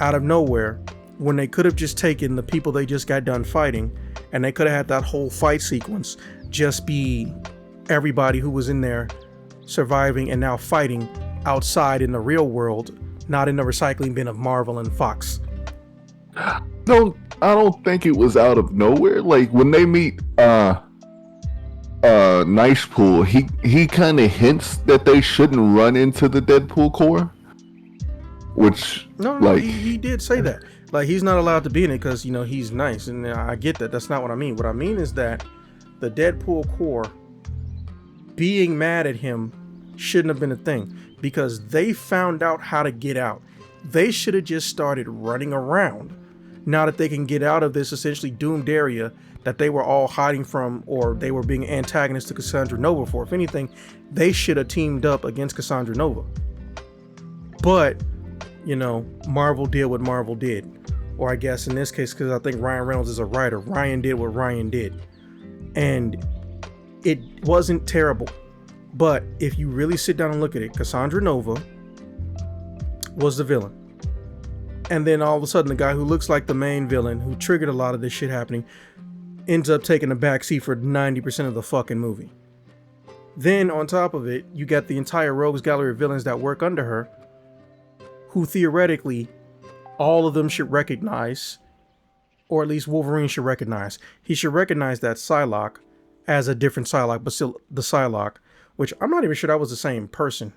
Speaker 1: out of nowhere, when they could have just taken the people they just got done fighting, and they could have had that whole fight sequence just be everybody who was in there surviving and now fighting outside in the real world, not in the recycling bin of Marvel and Fox.
Speaker 2: No, I don't think it was out of nowhere. Like when they meet Nice Pool, he kind of hints that they shouldn't run into the Deadpool Corps, which
Speaker 1: No,
Speaker 2: like
Speaker 1: he did say that. Like, he's not allowed to be in it because, you know, he's nice, and I get that. That's not what I mean. What I mean is that the Deadpool Corps being mad at him shouldn't have been a thing, because they found out how to get out. They should have just started running around now that they can get out of this essentially doomed area that they were all hiding from, or they were being antagonists to Cassandra Nova for. If anything, they should have teamed up against Cassandra Nova. But, you know, Marvel did what Marvel did. Or I guess in this case, because I think Ryan Reynolds is a writer, Ryan did what Ryan did. And it wasn't terrible. But if you really sit down and look at it, Cassandra Nova was the villain. And then all of a sudden, the guy who looks like the main villain, who triggered a lot of this shit happening, ends up taking a backseat for 90% of the fucking movie. Then on top of it, you got the entire rogues gallery of villains that work under her, who theoretically all of them should recognize, or at least Wolverine should recognize. He should recognize that Psylocke as a different Psylocke, but still the Psylocke, which I'm not even sure that was the same person.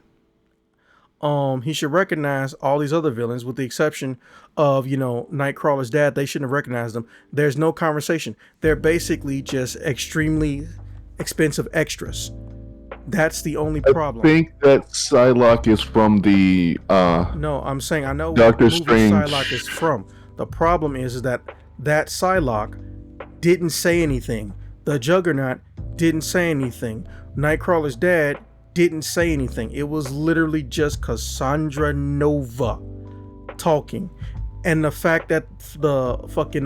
Speaker 1: He should recognize all these other villains, with the exception of, you know, Nightcrawler's dad. They shouldn't have recognized them. There's no conversation. They're basically just extremely expensive extras. That's the only problem.
Speaker 2: I think that Psylocke is from the
Speaker 1: No, I'm saying I know
Speaker 2: Doctor
Speaker 1: what movie
Speaker 2: Strange.
Speaker 1: Psylocke is from. The problem is that Psylocke didn't say anything. The Juggernaut didn't say anything. Nightcrawler's dad didn't say anything. It was literally just Cassandra Nova talking. And the fact that the fucking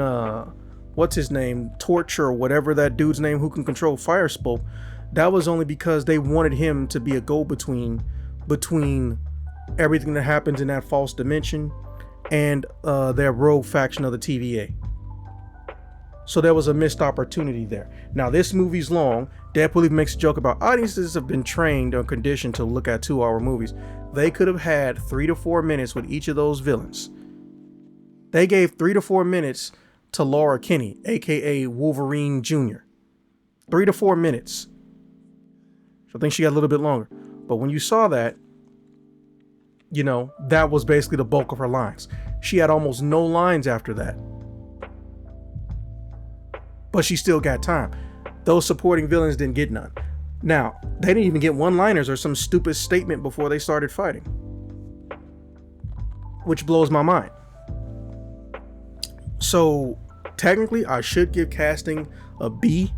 Speaker 1: what's his name, Torture, or whatever that dude's name who can control fire spoke, that was only because they wanted him to be a go-between between everything that happens in that false dimension and their rogue faction of the TVA. So there was a missed opportunity there. Now, this movie's long. Deadpool even makes a joke about audiences have been trained or conditioned to look at 2-hour movies. They could have had 3 to 4 minutes with each of those villains. They gave 3 to 4 minutes to Laura Kinney, aka Wolverine Jr. 3 to 4 minutes. I think she got a little bit longer. But when you saw that, you know, that was basically the bulk of her lines. She had almost no lines after that. But she still got time. Those supporting villains didn't get none. Now, they didn't even get one-liners or some stupid statement before they started fighting, which blows my mind. So, technically, I should give casting a B+,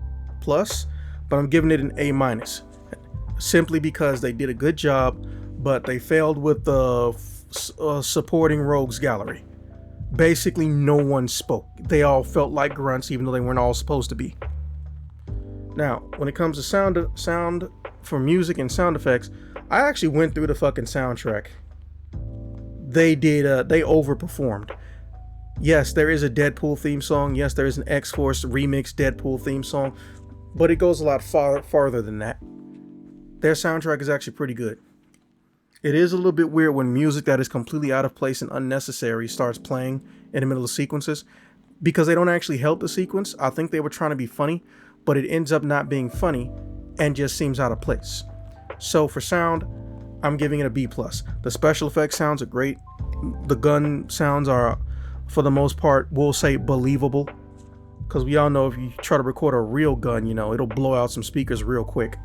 Speaker 1: but I'm giving it an A-, simply because they did a good job, but they failed with the supporting rogues gallery. Basically, no one spoke. They all felt like grunts, even though they weren't all supposed to be. Now, when it comes to sound for music and sound effects, I actually went through the fucking soundtrack. They overperformed. Yes, there is a Deadpool theme song. Yes, there is an X-Force remix Deadpool theme song, but it goes a lot farther than that. Their soundtrack is actually pretty good. It is a little bit weird when music that is completely out of place and unnecessary starts playing in the middle of sequences, because they don't actually help the sequence. I think they were trying to be funny, but it ends up not being funny and just seems out of place. So for sound, I'm giving it a B+. The special effects sounds are great. The gun sounds are, for the most part, we'll say believable, because we all know if you try to record a real gun, you know, it'll blow out some speakers real quick.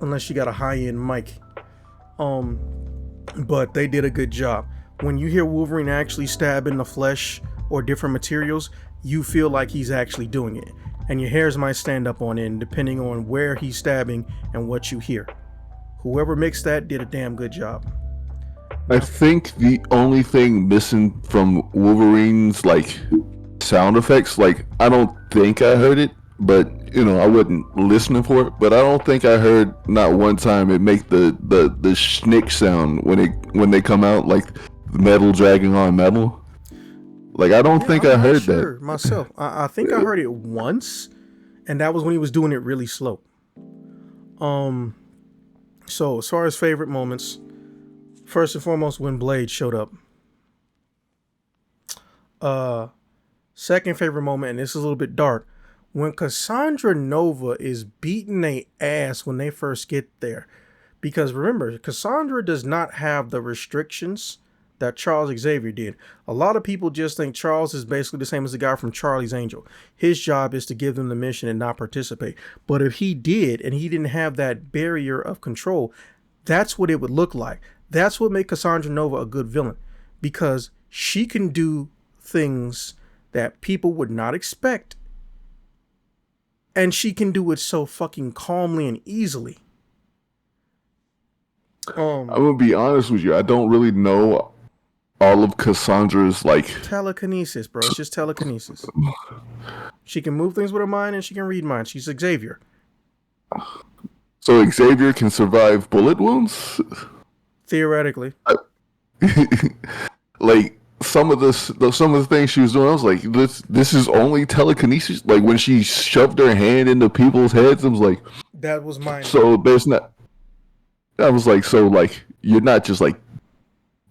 Speaker 1: Unless you got a high-end mic. But they did a good job. When you hear Wolverine actually stab in the flesh or different materials, you feel like he's actually doing it. And your hairs might stand up on end depending on where he's stabbing and what you hear. Whoever mixed that did a damn good job.
Speaker 2: I think the only thing missing from Wolverine's like sound effects, like I don't think I heard it, but I wasn't listening for it, but I don't think I heard not one time it make the schnick sound when they come out, like metal dragging on metal. Like, I don't think
Speaker 1: I'm
Speaker 2: I
Speaker 1: not
Speaker 2: heard
Speaker 1: sure
Speaker 2: that.
Speaker 1: myself. I think I heard it once, and that was when he was doing it really slow. So as far as favorite moments, first and foremost, when Blade showed up. Second favorite moment, and this is a little bit dark, when Cassandra Nova is beating they ass when they first get there. Because remember, Cassandra does not have the restrictions that Charles Xavier did. A lot of people just think Charles is basically the same as the guy from Charlie's Angel. His job is to give them the mission and not participate. But if he did, and he didn't have that barrier of control, that's what it would look like. That's what made Cassandra Nova a good villain. Because she can do things that people would not expect. And she can do it so fucking calmly and easily.
Speaker 2: I'm gonna be honest with you. I don't really know all of Cassandra's like
Speaker 1: telekinesis, bro. It's just telekinesis. She can move things with her mind and she can read minds. She's Xavier.
Speaker 2: So Xavier can survive bullet wounds?
Speaker 1: Theoretically.
Speaker 2: Like some of the things she was doing, I was like, this is only telekinesis. Like when she shoved her hand into people's heads, I was like,
Speaker 1: that was mine.
Speaker 2: So there's not. I was like, so like you're not just like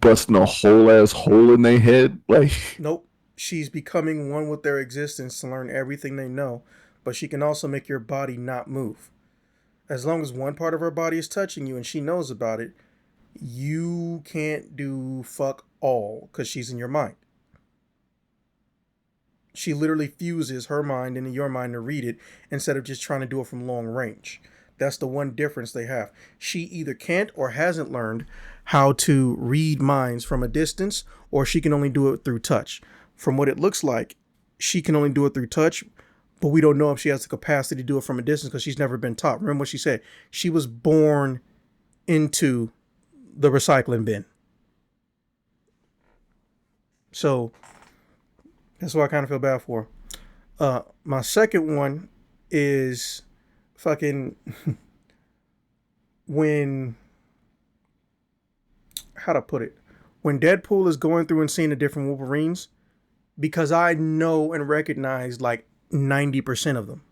Speaker 2: busting a whole ass hole in their head, like.
Speaker 1: Nope. She's becoming one with their existence to learn everything they know, but she can also make your body not move. As long as one part of her body is touching you and she knows about it, you can't do fuck all because she's in your mind. She literally fuses her mind into your mind to read it instead of just trying to do it from long range. That's the one difference they have. She either can't or hasn't learned how to read minds from a distance, or she can only do it through touch. From what it looks like, she can only do it through touch, but we don't know if she has the capacity to do it from a distance because she's never been taught. Remember what she said? She was born into the recycling bin. So that's what I kind of feel bad for. My second one is fucking when, how to put it, when Deadpool is going through and seeing the different Wolverines, because I know and recognize like 90% of them.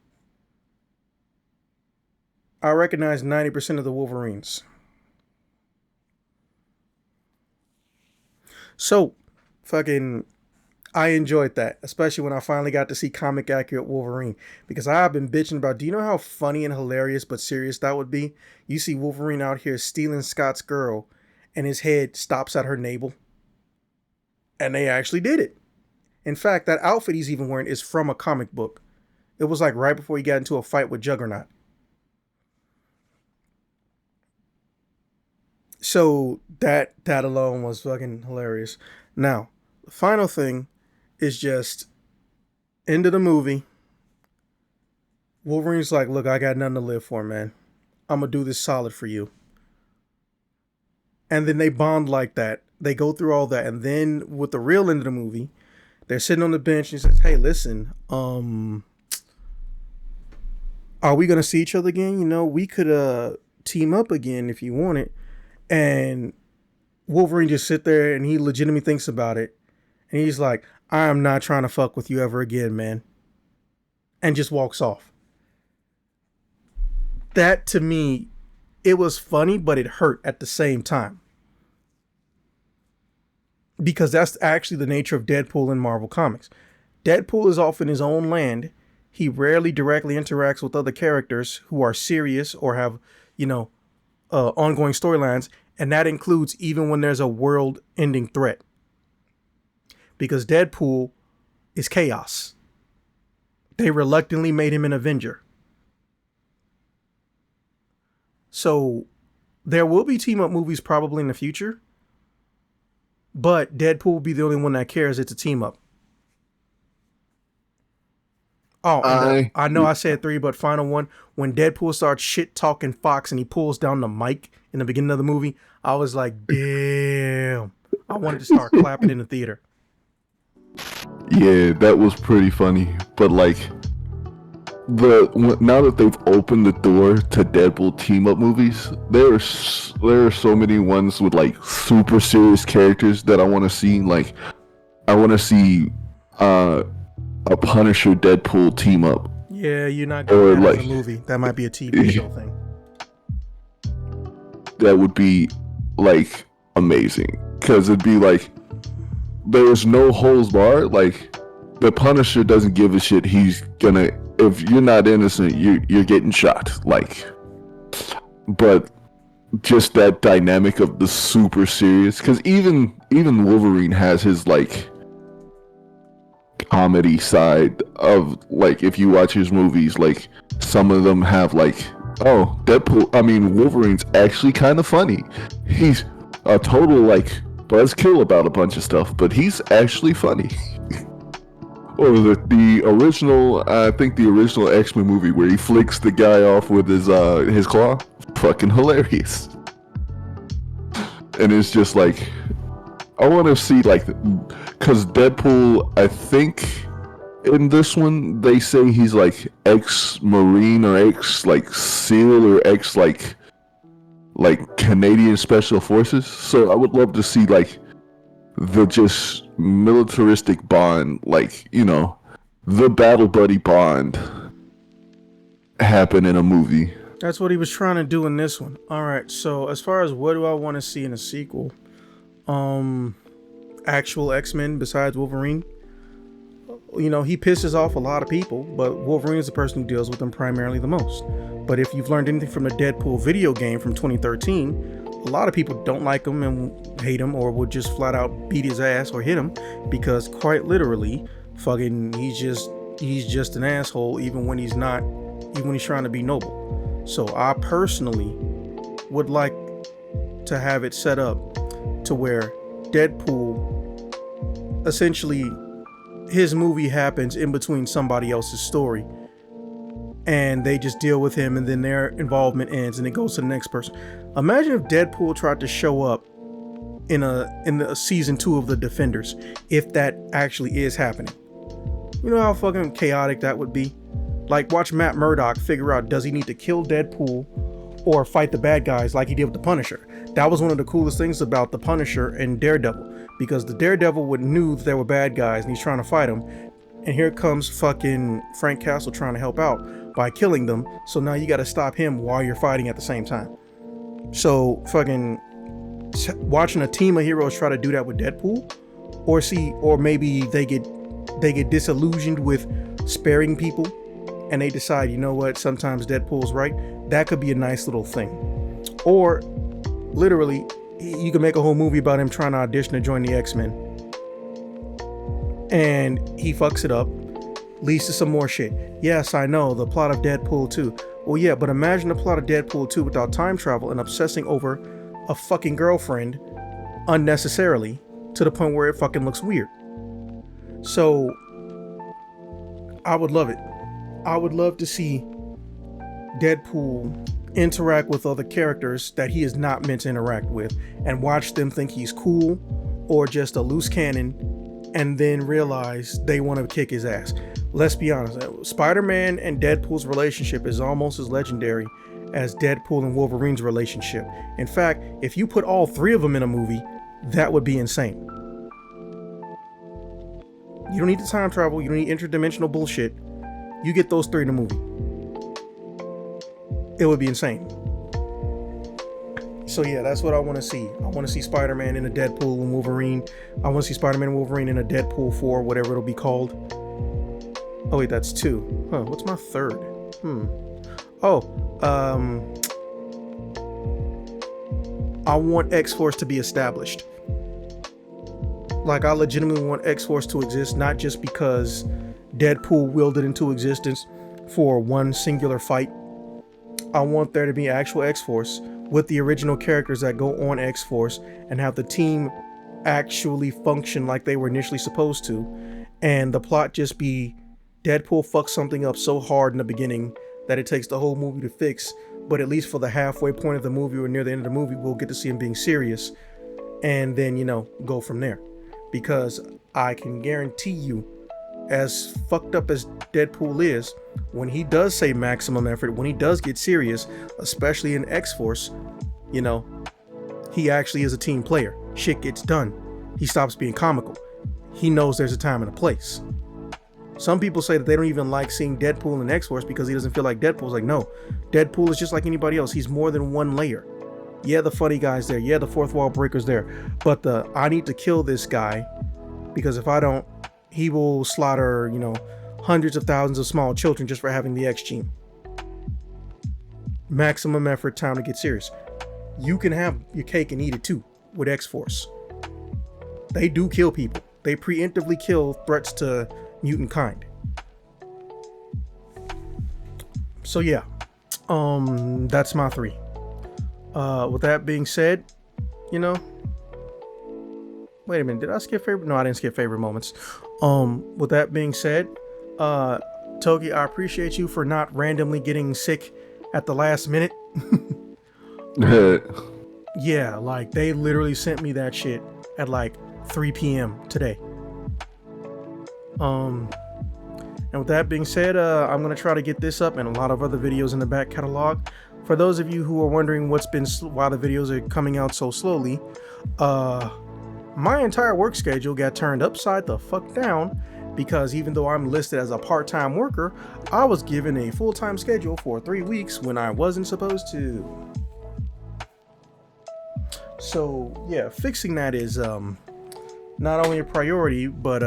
Speaker 1: I recognize 90% of the Wolverines. So, fucking, I enjoyed that, especially when I finally got to see comic accurate Wolverine, because I've been bitching about, do you know how funny and hilarious but serious that would be? You see Wolverine out here stealing Scott's girl and his head stops at her navel. And they actually did it. In fact, that outfit he's even wearing is from a comic book. It was like right before he got into a fight with Juggernaut. So that alone was fucking hilarious. Now, the final thing is just end of the movie. Wolverine's like, look, I got nothing to live for, man. I'm going to do this solid for you. And then they bond like that. They go through all that. And then with the real end of the movie, they're sitting on the bench and he says, hey, listen, are we going to see each other again? You know, we could team up again if you want it. And Wolverine just sit there and he legitimately thinks about it. And he's like, I am not trying to fuck with you ever again, man. And just walks off. That to me, it was funny, but it hurt at the same time. Because that's actually the nature of Deadpool in Marvel Comics. Deadpool is off in his own land. He rarely directly interacts with other characters who are serious or have, ongoing storylines. And that includes even when there's a world-ending threat. Because Deadpool is chaos. They reluctantly made him an Avenger. So there will be team-up movies probably in the future. But Deadpool will be the only one that cares it's a team-up. Oh, I know I said 3, but final one. When Deadpool starts shit-talking Fox and he pulls down the mic in the beginning of the movie, I was like, damn. I wanted to start clapping in the theater.
Speaker 2: Yeah, that was pretty funny. But like, now that they've opened the door to Deadpool team up movies, there are so many ones with like super serious characters that I want to see. Like I want to see a Punisher Deadpool team up,
Speaker 1: Yeah, you're not getting
Speaker 2: or
Speaker 1: that as
Speaker 2: like
Speaker 1: a movie. That might be a TV show thing.
Speaker 2: that would be like amazing because it'd be like there's no holds barred. Like the Punisher doesn't give a shit. He's gonna, if you're not innocent, you're getting shot. Like, but just that dynamic of the super serious, because even Wolverine has his like comedy side of like, if you watch his movies, like some of them have like, oh, Wolverine's actually kind of funny. He's a total like buzzkill about a bunch of stuff, but he's actually funny. Or the original, I think the original X-Men movie where he flicks the guy off with his claw, fucking hilarious. And it's just like, I want to see like, because Deadpool, I think in this one they say he's like ex-Marine or ex like SEAL or ex like Canadian Special Forces. So I would love to see like the just militaristic bond, like, you know, the battle buddy bond happen in a movie.
Speaker 1: That's what he was trying to do in this one. All right, so as far as what do I want to see in a sequel, actual X-Men besides Wolverine. You know, he pisses off a lot of people, but Wolverine is the person who deals with them primarily the most. But if you've learned anything from the Deadpool video game from 2013, a lot of people don't like him and hate him, or would just flat out beat his ass or hit him, because quite literally, fucking, he's just an asshole, even when he's trying to be noble. So I personally would like to have it set up to where Deadpool, essentially, his movie happens in between somebody else's story, and they just deal with him, and then their involvement ends and it goes to the next person. Imagine if Deadpool tried to show up in the season 2 of The Defenders, if that actually is happening. You know how fucking chaotic that would be? Like, watch Matt Murdock figure out, does he need to kill Deadpool or fight the bad guys like he did with the Punisher? That was one of the coolest things about the Punisher and Daredevil, because the Daredevil knew that there were bad guys and he's trying to fight them, and here comes fucking Frank Castle trying to help out by killing them. So now you got to stop him while you're fighting at the same time. So fucking watching a team of heroes try to do that with Deadpool, or maybe they get disillusioned with sparing people and they decide, you know what, sometimes Deadpool's right. That could be a nice little thing. Or literally, you can make a whole movie about him trying to audition to join the X-Men, and he fucks it up, leads to some more shit. Yes, I know, the plot of Deadpool 2. Well, yeah, but imagine the plot of Deadpool 2 without time travel and obsessing over a fucking girlfriend unnecessarily to the point where it fucking looks weird. So I would love it. I would love to see Deadpool interact with other characters that he is not meant to interact with, and watch them think he's cool or just a loose cannon, and then realize they want to kick his ass. Let's be honest, Spider-Man and Deadpool's relationship is almost as legendary as Deadpool and Wolverine's relationship. In fact, if you put all three of them in a movie, that would be insane. You don't need the time travel, you don't need interdimensional bullshit. You get those three in a movie. It would be insane. So yeah, that's what I want to see. I want to see Spider-Man in a Deadpool and Wolverine. I want to see Spider-Man and Wolverine in a Deadpool 4, whatever it'll be called. Oh wait, that's 2. Huh, what's my third? I want X-Force to be established. Like, I legitimately want X-Force to exist, not just because Deadpool willed it into existence for one singular fight. I want there to be actual X-Force with the original characters that go on X-Force, and have the team actually function like they were initially supposed to, and the plot just be Deadpool fucks something up so hard in the beginning that it takes the whole movie to fix, but at least for the halfway point of the movie or near the end of the movie, we'll get to see him being serious, and then, you know, go from there. Because I can guarantee you, as fucked up as Deadpool is, when he does say maximum effort, when he does get serious, especially in X-Force, you know, he actually is a team player. Shit gets done. He stops being comical. He knows there's a time and a place. Some people say that they don't even like seeing Deadpool in X-Force because he doesn't feel like Deadpool's. Like, no, Deadpool is just like anybody else. He's more than one layer. Yeah, the funny guy's there. Yeah, the fourth wall breaker's there. But the I need to kill this guy because if I don't, he will slaughter, you know, hundreds of thousands of small children just for having the X gene. Maximum effort, time to get serious. You can have your cake and eat it too with X-Force. They do kill people. They preemptively kill threats to mutant kind. So yeah, that's my 3. With that being said, you know, wait a minute, did I skip favorite? No, I didn't skip favorite moments. With that being said, Togi, I appreciate you for not randomly getting sick at the last minute. Yeah, like they literally sent me that shit at like 3 p.m. today. And with that being said, I'm gonna try to get this up and a lot of other videos in the back catalog. For those of you who are wondering why the videos are coming out so slowly, my entire work schedule got turned upside the fuck down because even though I'm listed as a part-time worker, I was given a full-time schedule for 3 weeks when I wasn't supposed to. So yeah, fixing that is not only a priority, but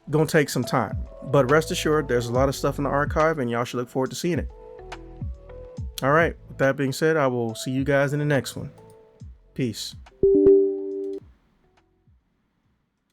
Speaker 1: gonna take some time. But rest assured, there's a lot of stuff in the archive and y'all should look forward to seeing it. All right, with that being said, I will see you guys in the next one. Peace.